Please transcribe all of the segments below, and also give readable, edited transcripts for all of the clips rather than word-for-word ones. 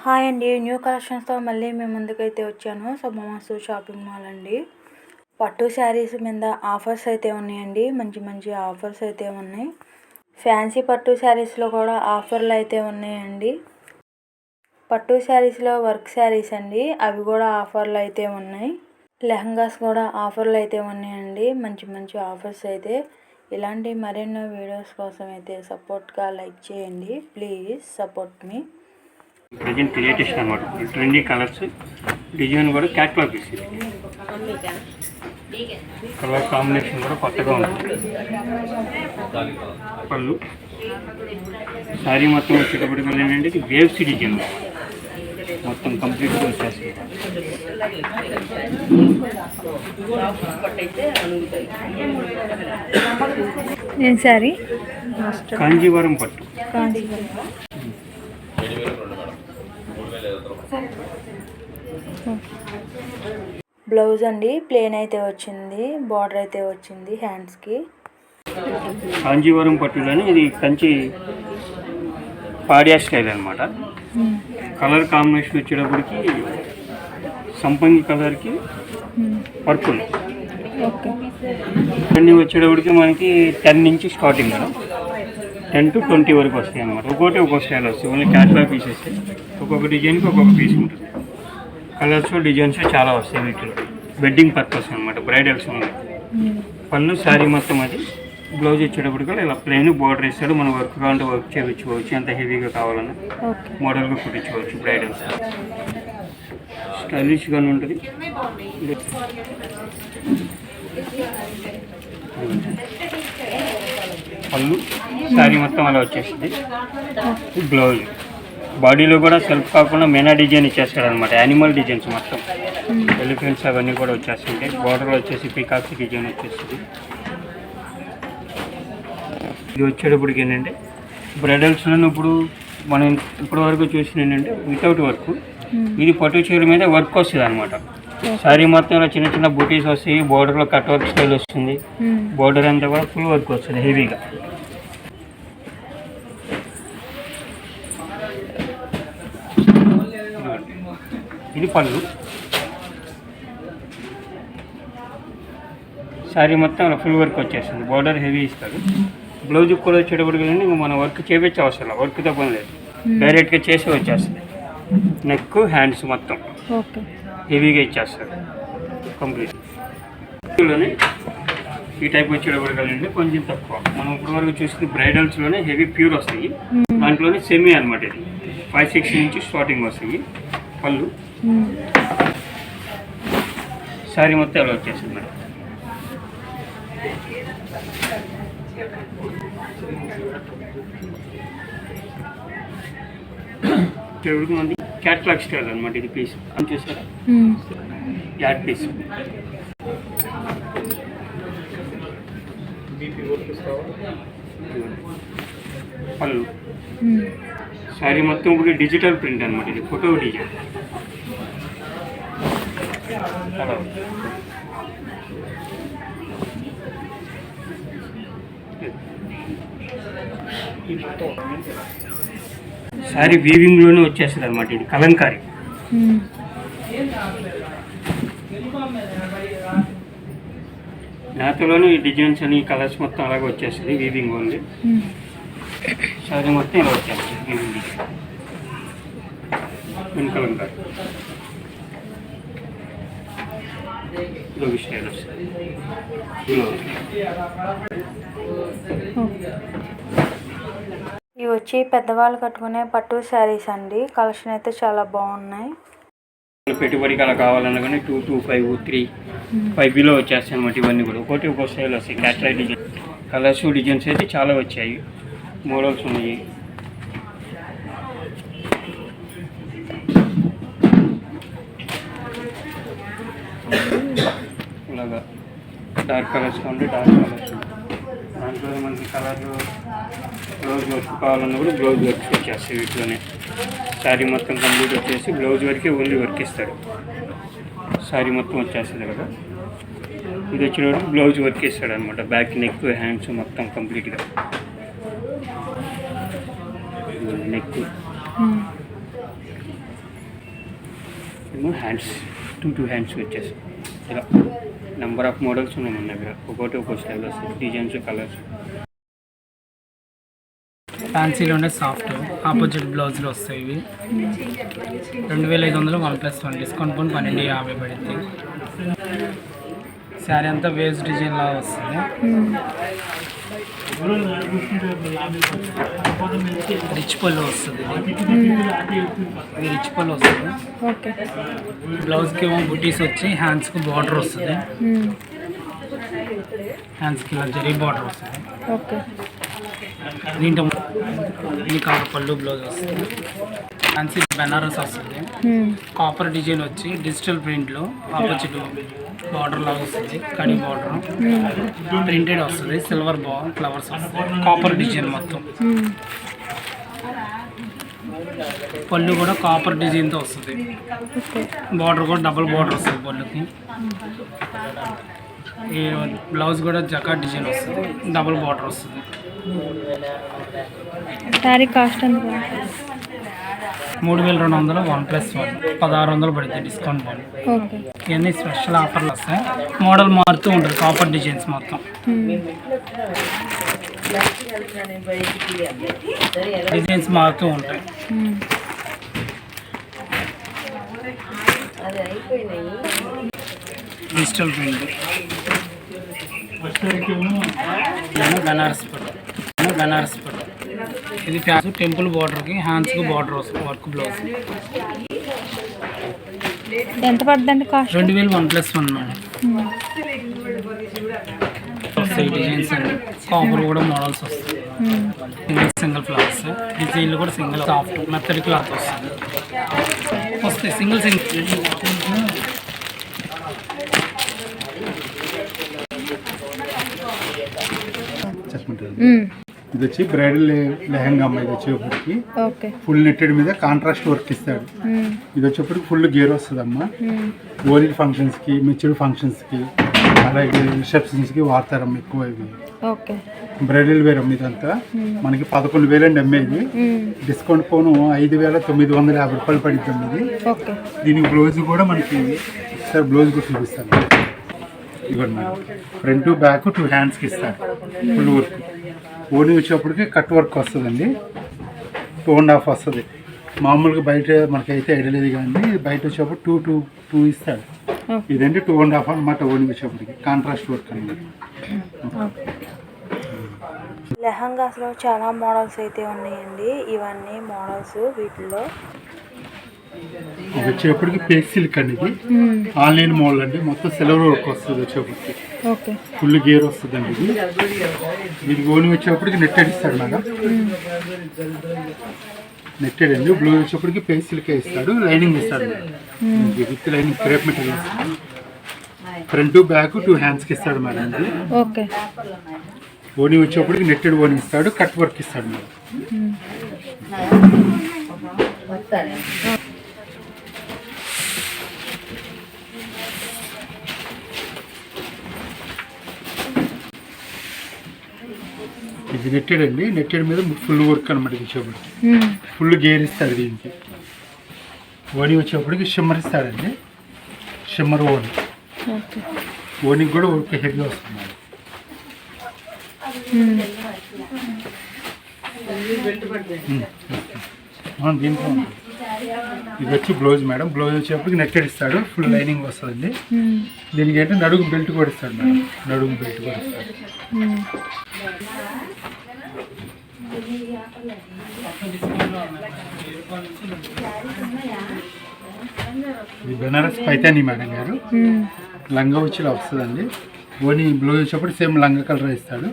Hi అండి. New కలెక్షన్స్తో మళ్ళీ మేము ముందుకైతే వచ్చాను. శుభమస్తు షాపింగ్ మాల్ అండి. పట్టు శారీస్ మీద ఆఫర్స్ అయితే ఉన్నాయండి. మంచి మంచి ఆఫర్స్ అయితే ఉన్నాయి. ఫ్యాన్సీ పట్టు శారీస్లో కూడా ఆఫర్లు అయితే ఉన్నాయండి. పట్టు శారీస్లో వర్క్ శారీస్ అండి, అవి కూడా ఆఫర్లు అయితే ఉన్నాయి. లెహంగాస్ కూడా ఆఫర్లు అయితే ఉన్నాయండి. మంచి మంచి ఆఫర్స్ అయితే. ఇలాంటి మరెన్నో వీడియోస్ కోసం అయితే సపోర్ట్గా లైక్ చేయండి. Please support me. Present latest అనమాట. ట్రెండీ కలర్స్, డిజైన్ కూడా క్యాట్లాగ్ ఇస్తుంది. కలర్ కాంబినేషన్ కూడా కొత్తగా ఉంటుంది. పళ్ళు శారీ మొత్తం వచ్చేటప్పటికి ఏంటంటే ఇది వేవ్స్ డిజైన్ మొత్తం కంప్లీట్గా వచ్చేస్తుంది. శారీ కాంజీవరం పట్టు. బ్లౌజ్ అండి ప్లేన్ అయితే వచ్చింది, బార్డర్ అయితే వచ్చింది హ్యాండ్స్కి. కాంజీవరం పట్టులోనే ఇది కంచి పాడియా స్టైల్ అనమాట. కలర్ కాంబినేషన్ వచ్చేటప్పటికి సంపంగి కలర్కి పర్పుల్. ఇవన్నీ వచ్చేటప్పటికి మనకి 10 నుంచి స్టార్టింగ్ మేడం. 10 to 20 వరకు వస్తాయి అన్నమాట. ఒక్కొక్క స్టైల్ వస్తాయి. Only catalogue pieces. ఒక్కొక్క డిజైన్కి ఒక్కొక్క పీస్ ఉంటుంది. కలర్స్ డిజైన్స్ చాలా వస్తాయి వీటిలో. వెడ్డింగ్ పర్పస్ అనమాట, బ్రైడల్స్ ఉన్నాయి. పళ్ళు శారీ మొత్తం అది. బ్లౌజ్ వచ్చేటప్పటికి ఇలా ప్లెయిన్ బార్డర్ ఇస్తాడు. మనం వర్క్ కావాలంటే వర్క్ చేయించుకోవచ్చు. ఎంత హెవీగా కావాలన్నా మోడల్గా కుట్టించుకోవచ్చు. బ్రైడల్స్ స్టైలిష్గానే ఉంటుంది. పళ్ళు శారీ మొత్తం అలా వచ్చేస్తుంది. బ్లౌజ్ బాడీలో కూడా సెల్ఫ్ కాకుండా మెనా డిజైన్ ఇచ్చేస్తాడు అనమాట. యానిమల్ డిజైన్స్ మొత్తం ఎలిఫెంట్స్ అవన్నీ కూడా వచ్చేస్తుంటాయి. బార్డర్ వచ్చేసి పీకాక్స్ డిజైన్ వచ్చేస్తుంది. ఇది వచ్చేటప్పటికి ఏంటంటే బ్రైడల్స్లో ఇప్పుడు మనం ఇప్పటి వరకు చూసిన ఏంటంటే వితౌట్ వర్క్. ఇది పట్టు చీర మీద వర్క్ వస్తుంది అనమాట. శారీ మొత్తంలో చిన్న చిన్న బూటీస్ వస్తాయి. బోర్డర్లో కట్ వర్క్ స్టైల్ వస్తుంది. బోర్డర్ అంతా కూడా ఫుల్ వర్క్ వస్తుంది హెవీగా. ఇది పళ్ళు. శారీ మొత్తం అలా ఫుల్ వర్క్ వచ్చేస్తుంది. బోర్డర్ హెవీ ఇస్తాడు. బ్లౌజ్ కూడా వచ్చేటప్పటికి ఇంకా మనం వర్క్ చేయించే అవసరం లేదు. వర్క్తో పని లేదు, డైరెక్ట్గా చేసి వచ్చేస్తుంది. నెక్ హ్యాండ్స్ మొత్తం హెవీగా ఇచ్చేస్తారు కంప్లీట్. లోనే ఈ టైప్ వచ్చేటప్పటికి కొంచెం తక్కువ. మనం ఇప్పుడు వరకు చూసుకుని బ్రైడల్స్లోనే హెవీ ప్యూర్ వస్తాయి. దాంట్లోనే సెమీ అనమాట. ఇది 5-6 నుంచి స్టార్టింగ్ వస్తాయి. పళ్ళు శారీ మొత్తం ఎలా వచ్చేస్తుంది మేడం. మంది క్యాట్లాగ్ స్టైల్ అనమాట. ఇది పీస్ చూసారా, యాడ్ పీస్. పళ్ళు శారీ మొత్తం ఇప్పుడు డిజిటల్ ప్రింట్ అనమాట. ఇది ఫోటో డిజైన్. శారీ వీవింగ్లోనే వచ్చేస్తుంది అనమాట. ఇది కలంకారీ. నేతలోనే ఈ డిజైన్స్ అని కలర్స్ మొత్తం అలాగే వచ్చేస్తుంది. Weaving only. శారీ మొత్తం ఇలా వచ్చేస్తుంది weaving design. Kalamkari blouse style వస్తుంది. ఇవి వచ్చి పెద్దవాళ్ళు కట్టుకునే పట్టు శారీస్ అండి. కలెక్షన్ అయితే చాలా బాగున్నాయి. పెట్టుబడికి అలా కావాలన్నా కానీ 2 to 5, 3, 5 బిలో వచ్చేస్తాయి అనమాట. ఇవన్నీ కూడా ఒక్కొక్క స్టైల్ వస్తాయి. క్యాట్లాగ్ డిజైన్ కలర్స్ డిజైన్స్ అయితే చాలా వచ్చాయి. మోడల్స్ ఉన్నాయి. ఇలాగా డార్క్ కలర్స్ ఉంటే డార్క్ కలర్స్. దాంట్లో మనకి కలర్ బ్లౌజ్ వర్క్ కావాలన్నా కూడా బ్లౌజ్ వర్క్ వచ్చేస్తాయి వీటిలోనే. శారీ మొత్తం కంప్లీట్ వచ్చేసి బ్లౌజ్ వరకే ఓన్లీ వర్క్ ఇస్తాడు. శారీ మొత్తం వచ్చేస్తుంది కదా. ఇది వచ్చేటప్పుడు బ్లౌజ్ వర్క్ ఇస్తాడు అనమాట. బ్యాక్, నెక్, హ్యాండ్స్ మొత్తం కంప్లీట్గా. నెక్ ఏమో హ్యాండ్స్ టూ హ్యాండ్స్ వచ్చేసి ఇలా నెంబర్ ఆఫ్ మోడల్స్ ఉన్నాయి మన దగ్గర. ఒక్కో స్టైల్ వస్తాయి, డిజైన్స్, కలర్స్. ఫ్యాన్సీలోనే సాఫ్ట్ ఆపోజిట్ బ్లౌజులు వస్తాయి. ఇవి 2500 1+1 డిస్కౌంట్ పోను 1250 పడుతుంది. శారీ అంతా వేస్ట్ డిజైన్ లాగా వస్తుంది. రిచ్ పళ్ళు వస్తుంది. ఇది రిచ్ పళ్ళు వస్తుంది. ఓకే. బ్లౌజ్కి ఏమో బుటీస్ వచ్చి హ్యాండ్స్కి బార్డర్ వస్తుంది. హ్యాండ్స్కి ఇలా జరీ బార్డర్ వస్తుంది. ఓకే. దీంట్లో ఈ కాపర్ పళ్ళు బ్లౌజ్ వస్తుంది. ఫ్యాన్సీ బెనారస్ వస్తుంది. కాపర్ డిజైన్ వచ్చి డిజిటల్ ప్రింట్లో ఆపోజిట్ బార్డర్ లాగా వస్తుంది. కడి బార్డర్ ప్రింటెడ్ వస్తుంది. సిల్వర్ ఫ్లవర్స్ వస్తుంది. కాపర్ డిజైన్ మొత్తం. పళ్ళు కూడా కాపర్ డిజైన్తో వస్తుంది. బార్డర్ కూడా డబుల్ బార్డర్ వస్తుంది పళ్ళుకి. ఈ బ్లౌజ్ కూడా జకాట్ డిజైన్ వస్తుంది. డబుల్ బార్డర్ వస్తుంది. శారీ కాస్ట్ ఎంత? 3200 1+1 1600 పడుతుంది డిస్కౌంట్ పోను. ఓకే. ఇవన్నీ స్పెషల్ ఆఫర్లు వస్తాయి. మోడల్ మారుతూ ఉంటుంది. కాపర్ డిజైన్స్ మొత్తం డిజైన్స్ మారుతూ ఉంటాయి. డిజిటల్ ప్రింట్ బెనారస్ పట్టు. ఇది ఫ్యాన్స్ టెంపుల్ బార్డర్కి హ్యాండ్స్కి బార్డర్ వస్తుంది. వర్క్ బ్లౌజ్ ఎంత పడుతుందండి కాస్ట్? 2000 1+1 మేడం. వస్తాయి డిజైన్స్ అండి. కాపర్ కూడా మోడల్స్ వస్తాయి. సింగిల్ ఫ్లవర్స్ డిజైన్లు కూడా సింగిల్ సాఫ్ట్ మెత్తడి క్లాత్ వస్తుంది. వస్తాయి సింగిల్. ఇది వచ్చి బ్రైడల్ లెహంగా అమ్మ. ఇది వచ్చేప్పటికి ఫుల్ నెట్టెడ్ మీద కాంట్రాస్ట్ వర్క్ ఇస్తాడు. ఇది వచ్చేప్పటికి ఫుల్ గేర్ వస్తుంది అమ్మ. ఓరీ ఫంక్షన్స్కి, మెచ్యూర్ ఫంక్షన్స్కి, అలాగే రిసెప్షన్స్కి వాడతారమ్మ ఎక్కువ. ఇవి బ్రైడల్ వేర్ అమ్మ. ఇదంతా మనకి 11,000 అండి అమ్మేది. డిస్కౌంట్ పోను 5,950 రూపాయలు పడుతుంది ఇది. దీనికి బ్లౌజ్ కూడా మనకి సార్ బ్లౌజ్ కూడా చూపిస్తాను. ఇవ్వండి మేడం. ఫ్రంట్ బ్యాక్ 2 హ్యాండ్స్కి ఇస్తాను ఫుల్ వర్క్. ఓనీ వచ్చేప్పటికి కట్ వర్క్ వస్తుందండి. 2.5 వస్తుంది. మామూలుగా బయట మనకైతే ఐడియా లేదు కానీ బయట వచ్చేప్పుడు 2 ఇస్తాడు. ఇదండి 2.5 అనమాట. ఓనీ వచ్చేప్పటికి కాంట్రాస్ట్ వర్క్ అనమాట. లెహంగాస్లో చాలా మోడల్స్ అయితే ఉన్నాయండి. ఇవన్నీ మోడల్స్. వీటిలో వచ్చేప్పటికి పేస్ సిల్క్ అండి. ఇది ఆన్లైన్ మోడల్ అండి. మొత్తం సిల్వర్ వర్క్ వస్తుంది. వచ్చేప్పటికి ఫుల్ గేర్ వస్తుంది అండి. ఇది దీనికి ఓని వచ్చేప్పటికి నెట్టెడ్ ఇస్తాడు మేడం. నెట్టెడ్ అండి. బ్లౌజ్ వచ్చేప్పటికి పేస్ సిల్క్ ఇస్తాడు. లైనింగ్ ఇస్తాడు with lining crepe material. Front back 2 హ్యాండ్స్కి ఇస్తాడు మేడం. ఇది ఓని వచ్చేప్పటికి నెట్టెడ్ ఓని ఇస్తాడు. కట్ వర్క్ ఇస్తాడు మేడం. ఇది నెట్టెడ్ అండి. నెట్టెడ్ మీద ఫుల్ వర్క్ అనమాట. వచ్చేప్పటికి ఫుల్ గేర్ ఇస్తాడు. దీనికి ఓని వచ్చేప్పటికి షిమ్మర్ ఇస్తాడండి. షిమ్మర్ ఓని. ఓనికి కూడా వర్క్ హెవీ వస్తుంది. దీంట్లో ఇది వచ్చి బ్లౌజ్ మేడం. బ్లౌజ్ వచ్చేప్పటికి నెట్టెడ్ ఇస్తాడు. ఫుల్ లైనింగ్ వస్తుందండి. దీనికి ఏంటంటే నడుగు బెల్ట్ కూడా ఇస్తాడు మేడం. నడుగు బెల్ట్ కూడా ఇస్తాడు. ఇది బెనారస్ పైతాని మేడం గారు. లంగా వచ్చి ఇలా వస్తుందండి. ఓని బ్లౌజ్ వచ్చేప్పుడు సేమ్ లంగా కలర్ ఇస్తాడు.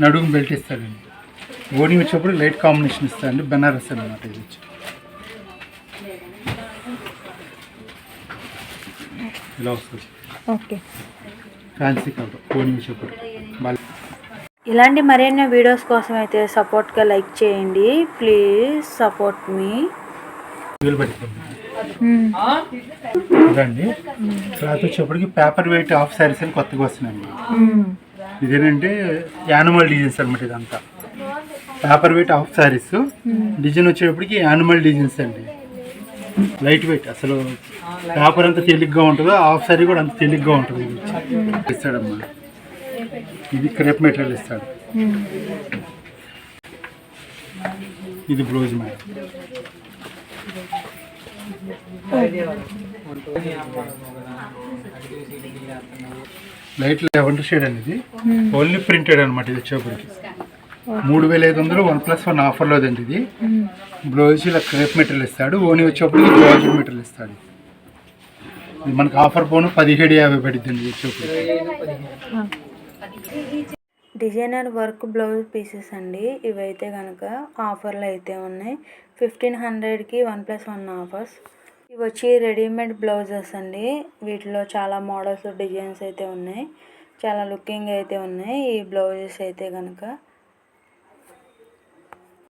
నడుము బెల్ట్ ఇస్తాడండి. ఓని వచ్చేప్పుడు లైట్ కాంబినేషన్ ఇస్తాడండి. బెనారస్ అన్నమాట. ఇది వచ్చి ఇలా వస్తుంది. ఫ్యాన్సీ కలర్ ఓని వచ్చేప్పుడు. ఇలాంటి మరిన్ని వీడియోస్ కోసం అయితే సపోర్ట్గా లైక్ చేయండి. ప్లీజ్ సపోర్ట్ మీ. ఇదండి క్లాత్ వచ్చేప్పటికి పేపర్ వెయిట్ హాఫ్ శారీస్ అని కొత్తగా వస్తున్నాయండి. ఇదేనంటే యానిమల్ డిజైన్స్ అనమాట. ఇదంతా paper weight half saris. Design వచ్చేటప్పటికి యానిమల్ డిజైన్స్ అండి. లైట్ వెయిట్, అసలు పేపర్ ఎంత తేలిగ్గా ఉంటుందో హాఫ్ సారీ కూడా అంత తేలిగ్గా ఉంటుంది. ఇది ఇస్తాడమ్మా. ఇది క్రేప్ మెటీరియల్ ఇస్తాడు. ఇది blouse madam. Light lavender shade అనేది ఓన్లీ ప్రింటెడ్ అనమాట. ఇది వచ్చేప్పటికి 3500 1+1 ఆఫర్లో అండి. ఇది బ్లౌజ్ ఇలా క్రేప్ మెటీరియల్ ఇస్తాడు. ఓనీ వచ్చేప్పటికి బ్లౌజ్ మెటీరియల్ ఇస్తాడు. ఇది మనకి ఆఫర్ పోను 1750 పడిద్దండి వచ్చేప్పటికి. డిజైనర్ వర్క్ బ్లౌజ్ పీసెస్ అండి. ఇవైతే కనుక ఆఫర్లు అయితే ఉన్నాయి. 1500కి 1+1 ఆఫర్స్. ఇవి వచ్చి రెడీమేడ్ బ్లౌజెస్ అండి. వీటిలో చాలా మోడల్స్ డిజైన్స్ అయితే ఉన్నాయి. చాలా లుకింగ్ అయితే ఉన్నాయి ఈ బ్లౌజెస్ అయితే కనుక.